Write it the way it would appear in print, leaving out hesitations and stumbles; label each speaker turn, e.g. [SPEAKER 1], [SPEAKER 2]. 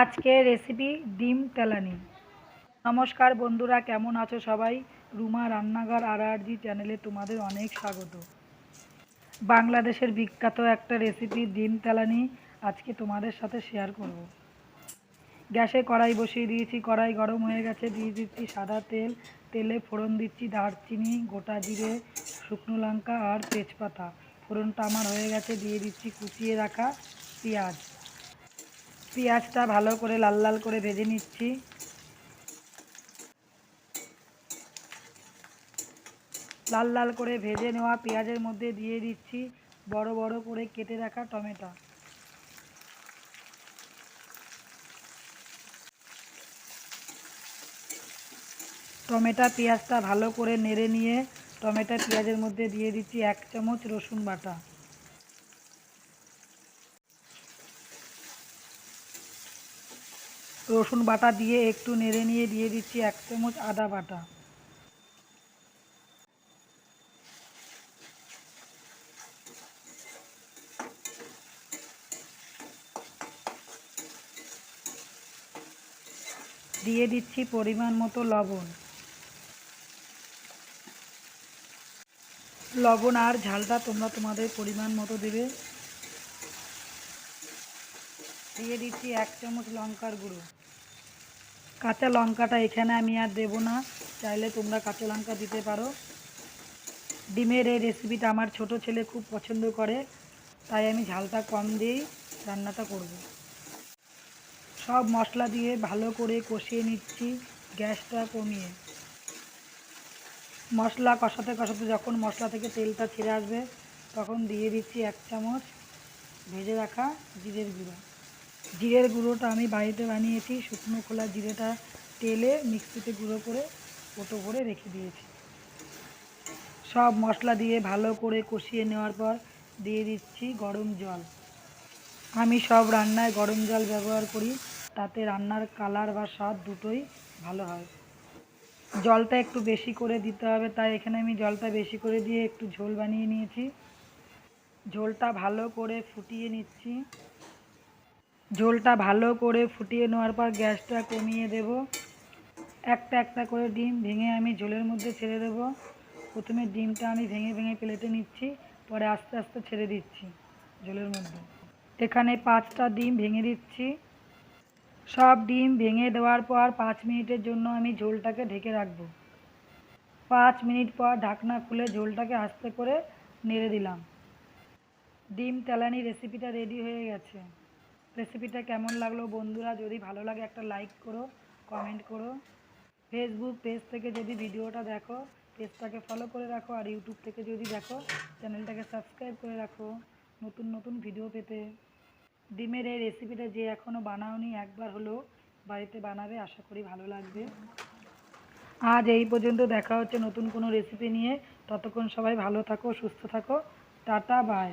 [SPEAKER 1] আজকে রেসিপি ডিম তেলানি। নমস্কার বন্ধুরা, কেমন আছো সবাই? রুমা রান্নাঘর RRG চ্যানেলে তোমাদের অনেক স্বাগত। বাংলাদেশের বিখ্যাত একটা রেসিপি ডিম তেলানি আজকে তোমাদের সাথে শেয়ার করব। গ্যাসে কড়াই বসিয়ে দিয়েছি, কড়াই গরম হয়ে গেছে, দিয়ে দিচ্ছি সাদা তেল। তেলে ফোড়ন দিচ্ছি দারচিনি, গোটা জিরে, শুকনো লঙ্কা আর তেজপাতা। ফোড়নটা আমার হয়ে গেছে, দিয়ে দিচ্ছি কুচিয়ে রাখা পেঁয়াজ। পেঁয়াজটা ভালো করে লাল লাল করে ভেজে নিচ্ছি। লাল লাল করে ভেজে নেওয়া পেঁয়াজের মধ্যে দিয়ে দিচ্ছি বড় বড় করে কেটে রাখা টমেটো। টমেটো পেঁয়াজটা ভালো করে নেড়ে নিয়ে টমেটো পেঁয়াজের মধ্যে দিয়ে দিচ্ছি 1 চামচ রসুন বাটা। রসুন বাটা দিয়ে একটু নেড়ে নিয়ে দিয়ে দিচ্ছি 1 চামচ আদা বাটা। দিয়ে দিচ্ছি পরিমাণ মতো লবণ। লবণ আর ঝালটা তোমরা তোমাদের পরিমাণ মতো দেবে। দিয়ে দিচ্ছি 1 চামচ লঙ্কার গুঁড়ো। কাঁচা লঙ্কাটা এখানে আমি আর দেবো না, চাইলে তোমরা কাঁচা লঙ্কা দিতে পারো। ডিমের এই রেসিপিটা আমার ছোট ছেলে খুব পছন্দ করে, তাই আমি ঝালটা কম দিয়েই রান্নাটা করব। সব মশলা দিয়ে ভালো করে কষিয়ে নিচ্ছি গ্যাসটা কমিয়ে। মশলা কষাতে কষাতে যখন মশলা থেকে তেলটা ছেড়ে আসবে তখন দিয়ে দিচ্ছি 1 চামচ ভেজে রাখা জিরের গুঁড়ো। জিরের গুঁড়োটা আমি বাড়িতে বানিয়েছি, শুকনো খোলা জিরেটা তেলে মিক্সিতে গুঁড়ো করে কোটো করে রেখে দিয়েছি। সব মশলা দিয়ে ভালো করে কষিয়ে নেওয়ার পর দিয়ে দিচ্ছি গরম জল। আমি সব রান্নায় গরম জল ব্যবহার করি, তাতে রান্নার কালার বা স্বাদ দুটোই ভালো হয়। জলটা একটু বেশি করে দিতে হবে, তাই এখানে আমি জলটা বেশি করে দিয়ে একটু ঝোল বানিয়ে নিয়েছি। ঝোলটা ভালো করে ফুটিয়ে নিচ্ছি। ঝোলটা ভালো করে ফুটিয়ে নেওয়ার পর গ্যাসটা কমিয়ে দেব। একটা একটা করে ডিম ভেঙে আমি ঝোলের মধ্যে ছেড়ে দেব। প্রথমে ডিমটা আমি ভেঙে ভেঙে প্লেটে নিচ্ছি, পরে আস্তে আস্তে ছেড়ে দিচ্ছি ঝোলের মধ্যে। এখানে 5টা ডিম ভেঙে দিচ্ছি। সব ডিম ভেঙে দেওয়ার পর 5 মিনিটের জন্য আমি ঝোলটাকে ঢেকে রাখবো। 5 মিনিট পর ঢাকনা খুলে ঝোলটাকে আস্তে করে নেড়ে দিলাম। ডিম তেলানি রেসিপিটা রেডি হয়ে গেছে। রেসিপিটা কেমন লাগলো বন্ধুরা? যদি ভালো লাগে একটা লাইক করো, কমেন্ট করো। ফেসবুক পেজ থেকে যদি ভিডিওটা দেখো পেজটাকে ফলো করে রাখো, আর ইউটিউব থেকে যদি দেখো চ্যানেলটাকে সাবস্ক্রাইব করে রাখো নতুন নতুন ভিডিও পেতে। ডিমের এই রেসিপিটা যে এখনও বানাওনি একবার হলেও বাড়িতে বানাবে, আশা করি ভালো লাগবে। আজ এই পর্যন্ত, দেখা হচ্ছে নতুন কোনো রেসিপি নিয়ে। ততক্ষণ সবাই ভালো থাকো, সুস্থ থাকো। Tata, by.